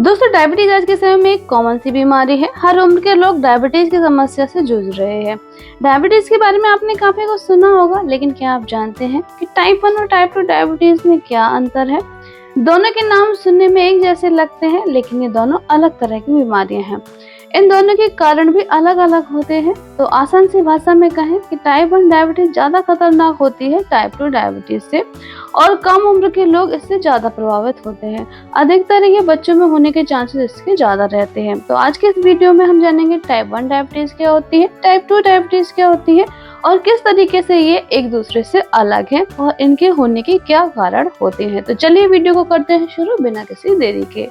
दोस्तों, डायबिटीज आज के समय में एक कॉमन सी बीमारी है। हर उम्र के लोग डायबिटीज की समस्या से जूझ रहे हैं। डायबिटीज के बारे में आपने काफी कुछ सुना होगा, लेकिन क्या आप जानते हैं कि टाइप 1 और टाइप 2 डायबिटीज में क्या अंतर है? दोनों के नाम सुनने में एक जैसे लगते हैं, लेकिन ये दोनों अलग तरह की बीमारियां हैं। इन दोनों के कारण भी अलग अलग होते हैं। तो आसान सी भाषा में कहें कि टाइप 1 डायबिटीज ज्यादा खतरनाक होती है टाइप 2 डायबिटीज से, और कम उम्र के लोग इससे ज्यादा प्रभावित होते हैं। अधिकतर ये बच्चों में होने के चांसेस इसके ज्यादा रहते हैं। तो आज के इस वीडियो में हम जानेंगे टाइप 1 डायबिटीज क्या होती है, टाइप 2 डायबिटीज क्या होती है, और किस तरीके से ये एक दूसरे से अलग है और इनके होने के क्या कारण होते हैं। तो चलिए वीडियो को करते हैं शुरू बिना किसी देरी के।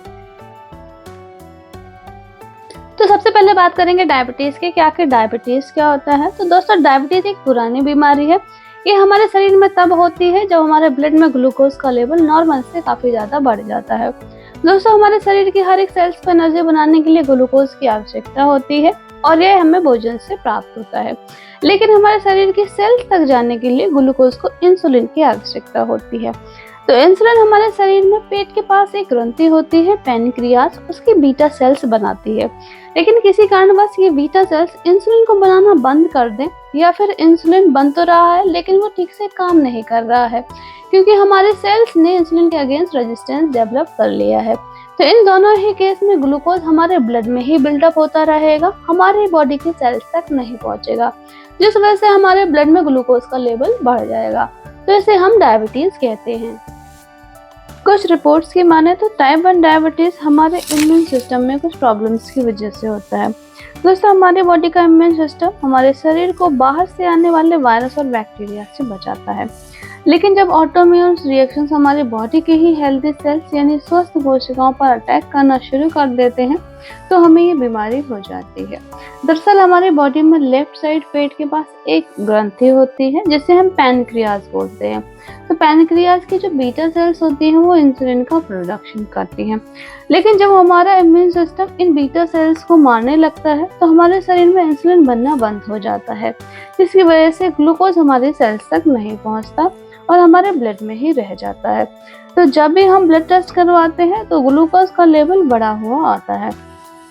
तो सबसे पहले बात करेंगे डायबिटीज के कि आखिर डायबिटीज क्या होता है। तो दोस्तों, डायबिटीज एक पुरानी बीमारी है। ये हमारे शरीर में तब होती है जब हमारे ब्लड में ग्लूकोज का लेवल नॉर्मल से काफी ज्यादा बढ़ जाता है। दोस्तों, हमारे शरीर की हर एक सेल्स को एनर्जी बनाने के लिए ग्लूकोज की आवश्यकता होती है और यह हमें भोजन से प्राप्त होता है। लेकिन हमारे शरीर की सेल्स तक जाने के लिए ग्लूकोज को इंसुलिन की आवश्यकता होती है। तो इंसुलिन हमारे शरीर में पेट के पास एक ग्रंथि होती है पैनक्रियास, उसकी बीटा सेल्स बनाती है। लेकिन किसी कारणवश ये बीटा सेल्स इंसुलिन को बनाना बंद कर दें, या फिर इंसुलिन बन तो रहा है लेकिन वो ठीक से काम नहीं कर रहा है, क्योंकि हमारे सेल्स ने इंसुलिन के अगेंस्ट रेजिस्टेंस डेवलप कर लिया है। तो इन दोनों ही केस में ग्लूकोज हमारे ब्लड में ही बिल्डअप होता रहेगा, हमारी बॉडी के सेल्स तक नहीं पहुंचेगा, जिस वजह से हमारे ब्लड में ग्लूकोज का लेवल बढ़ जाएगा। तो इसे हम डायबिटीज कहते हैं। कुछ रिपोर्ट्स की माने तो टाइप 1 डायबिटीज हमारे इम्यून सिस्टम में कुछ प्रॉब्लम्स की वजह से होता है। दोस्तों, हमारी बॉडी का इम्यून सिस्टम हमारे शरीर को बाहर से आने वाले वायरस और बैक्टीरिया से बचाता है। लेकिन जब ऑटोइम्यून रिएक्शंस हमारी बॉडी के ही हेल्दी सेल्स यानी स्वस्थ कोशिकाओं पर अटैक करना शुरू कर देते हैं, तो हमें ये बीमारी हो जाती है। दरअसल हमारी बॉडी में लेफ्ट साइड पेट के पास एक ग्रंथि होती है जिसे हम पैनक्रियास बोलते हैं। तो पैनक्रियास की जो बीटा सेल्स होती हैं वो इंसुलिन का प्रोडक्शन करती हैं। लेकिन जब हमारा immune system in beta cells को मारने लगता है, तो हमारे शरीर में इंसुलिन बनना बंद हो जाता है, जिसकी वजह से ग्लूकोज हमारे सेल्स तक नहीं पहुंचता और हमारे ब्लड में ही रह जाता है। तो जब भी हम ब्लड टेस्ट करवाते हैं तो ग्लूकोज का लेवल बढ़ा हुआ आता है।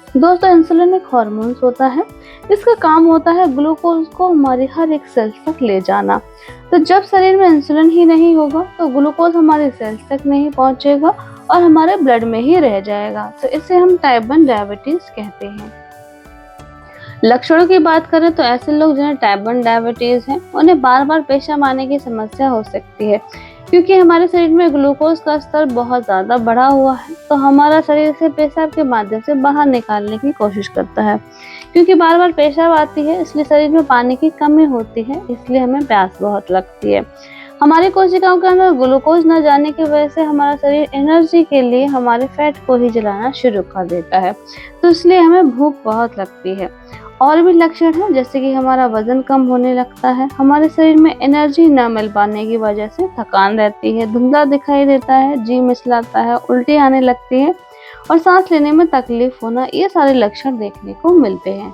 दोस्तों, इंसुलिन एक हार्मोन होता है, इसका काम होता है ग्लूकोज को हमारी हर एक सेल्स तक ले जाना। तो जब शरीर में इंसुलिन ही नहीं होगा तो ग्लूकोज हमारे सेल्स तक नहीं पहुंचेगा और हमारे ब्लड में ही रह जाएगा। तो इसे हम टाइप 1 डायबिटीज कहते हैं। लक्षणों की बात करें तो ऐसे लोग जिन्हें टाइप 1 डायबिटीज है, उन्हें बार बार पेशाब आने की समस्या हो सकती है, क्योंकि हमारे शरीर में ग्लूकोज का स्तर बहुत ज़्यादा बढ़ा हुआ है। तो हमारा शरीर इसे पेशाब के माध्यम से बाहर निकालने की कोशिश करता है। क्योंकि बार बार पेशाब आती है, इसलिए शरीर में पानी की कमी होती है, इसलिए हमें प्यास बहुत लगती है। हमारी कोशिकाओं के अंदर ग्लूकोज न जाने की वजह से हमारा शरीर एनर्जी के लिए हमारे फैट को ही जलाना शुरू कर देता है, तो इसलिए हमें भूख बहुत लगती है। और भी लक्षण हैं, जैसे कि हमारा वजन कम होने लगता है, हमारे शरीर में एनर्जी न मिल पाने की वजह से थकान रहती है, धुंधला दिखाई देता है, जी मिचलाता है, उल्टी आने लगती है और सांस लेने में तकलीफ होना, ये सारे लक्षण देखने को मिलते हैं।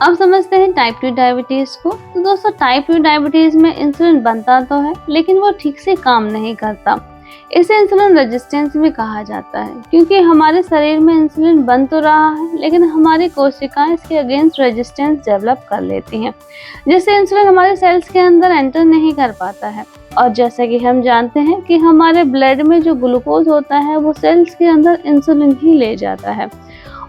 अब समझते हैं टाइप 2 डायबिटीज को। तो दोस्तों, टाइप 2 डायबिटीज में इंसुलिन बनता तो है, लेकिन वो ठीक से काम नहीं करता। इसे इंसुलिन रेजिस्टेंस भी कहा जाता है, क्योंकि हमारे शरीर में इंसुलिन बन तो रहा है, लेकिन हमारी कोशिकाएं इसके अगेंस्ट रेजिस्टेंस डेवलप कर लेती हैं, जिससे इंसुलिन हमारे सेल्स के अंदर एंटर नहीं कर पाता है। और जैसा कि हम जानते हैं कि हमारे ब्लड में जो ग्लूकोज होता है वो सेल्स के अंदर इंसुलिन ही ले जाता है,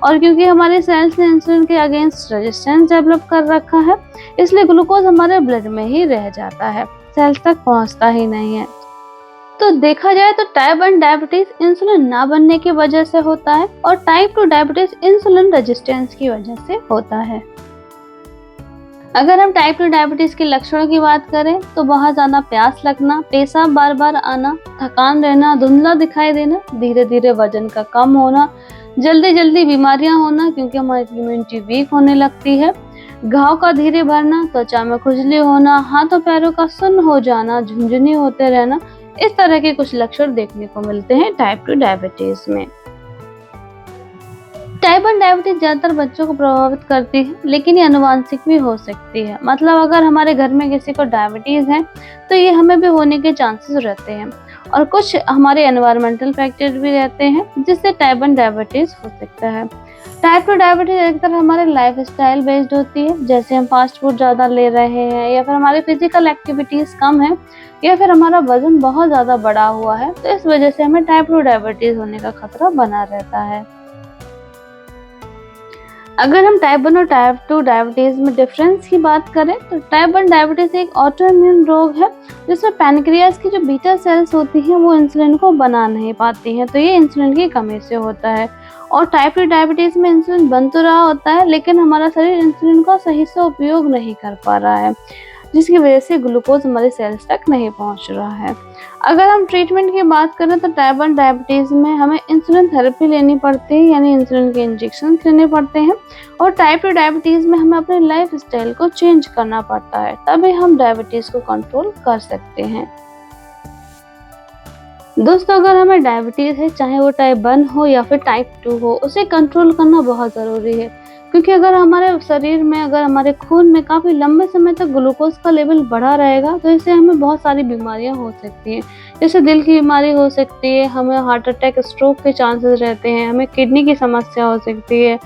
और क्योंकि हमारे सेल्स ने इंसुलिन के अगेंस्ट रेजिस्टेंस डेवलप कर रखा है, इसलिए ग्लूकोज हमारे ब्लड में ही रह जाता है, सेल्स तक पहुंचता ही नहीं है। तो देखा जाए तो टाइप 1 डायबिटीज इंसुलिन ना बनने की वजह से होता है, और टाइप 2 डायबिटीज इंसुलिन रेजिस्टेंस की वजह से होता है। अगर हम टाइप 2 डायबिटीज के लक्षणों की बात करें तो बहुत ज्यादा प्यास लगना, पेशाब बार बार आना, थकान रहना, धुंधला दिखाई देना, धीरे धीरे वजन का कम होना, जल्दी जल्दी बीमारियां होना क्योंकि हमारी इम्यूनिटी वीक होने लगती है, घाव का धीरे भरना, त्वचा में खुजली होना, हाथों पैरों का सुन्न हो जाना, झुंझुनी होते रहना, इस तरह के कुछ लक्षण देखने को मिलते हैं टाइप 2 डायबिटीज में। टाइप 1 डायबिटीज ज्यादातर बच्चों को प्रभावित करती है, लेकिन ये आनुवांशिक भी हो सकती है। मतलब अगर हमारे घर में किसी को डायबिटीज है तो ये हमें भी होने के चांसेस रहते हैं। और कुछ हमारे एनवायरमेंटल फैक्टर भी रहते हैं जिससे टाइप 1 डायबिटीज हो सकता है। टाइप 2 डायबिटीज अक्सर हमारे लाइफस्टाइल बेस्ड होती है, जैसे हम फास्ट फूड ज़्यादा ले रहे हैं या फिर हमारी फिजिकल एक्टिविटीज़ कम है या फिर हमारा वजन बहुत ज़्यादा बढ़ा हुआ है, तो इस वजह से हमें टाइप 2 डायबिटीज होने का खतरा बना रहता है। अगर हम टाइप 1 और टाइप 2 डायबिटीज में डिफरेंस की बात करें तो टाइप 1 डायबिटीज एक ऑटोइम्यून रोग है जिसमें पैनक्रियाज की जो बीटा सेल्स होती हैं वो इंसुलिन को बना नहीं पाती हैं, तो ये इंसुलिन की कमी से होता है। और टाइप 2 डायबिटीज में इंसुलिन बन तो रहा होता है लेकिन हमारा शरीर इंसुलिन का सही से उपयोग नहीं कर पा रहा है, जिसकी वजह से ग्लूकोज हमारे सेल्स तक नहीं पहुंच रहा है। अगर हम ट्रीटमेंट की बात करें तो टाइप 1 डायबिटीज़ में हमें इंसुलिन थेरेपी लेनी पड़ती है, यानी इंसुलिन के इंजेक्शन लेने पड़ते हैं। और टाइप 2 डायबिटीज़ में हमें अपने लाइफस्टाइल को चेंज करना पड़ता है, तभी हम डायबिटीज़ को कंट्रोल कर सकते हैं। दोस्तों, अगर हमें डायबिटीज़ है, चाहे वो टाइप 1 हो या फिर टाइप 2 हो, उसे कंट्रोल करना बहुत ज़रूरी है, क्योंकि अगर हमारे शरीर में, अगर हमारे खून में काफ़ी लंबे समय तक ग्लूकोज का लेवल बढ़ा रहेगा तो इससे हमें बहुत सारी बीमारियां हो सकती हैं, जैसे दिल की बीमारी हो सकती है, हमें हार्ट अटैक, स्ट्रोक के चांसेस रहते हैं, हमें किडनी की समस्या हो सकती है,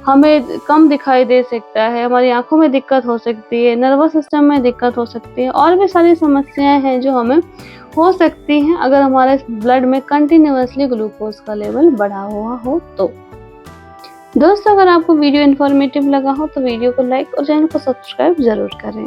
हमें कम दिखाई दे सकता है, हमारी आंखों में दिक्कत हो सकती है, नर्वस सिस्टम में दिक्कत हो सकती है, और भी सारी समस्याएं हैं जो हमें हो सकती हैं अगर हमारे ब्लड में कंटिन्यूअसली ग्लूकोज का लेवल बढ़ा हुआ हो तो। दोस्तों, अगर आपको वीडियो इन्फॉर्मेटिव लगा हो तो वीडियो को लाइक और चैनल को सब्सक्राइब जरूर करें।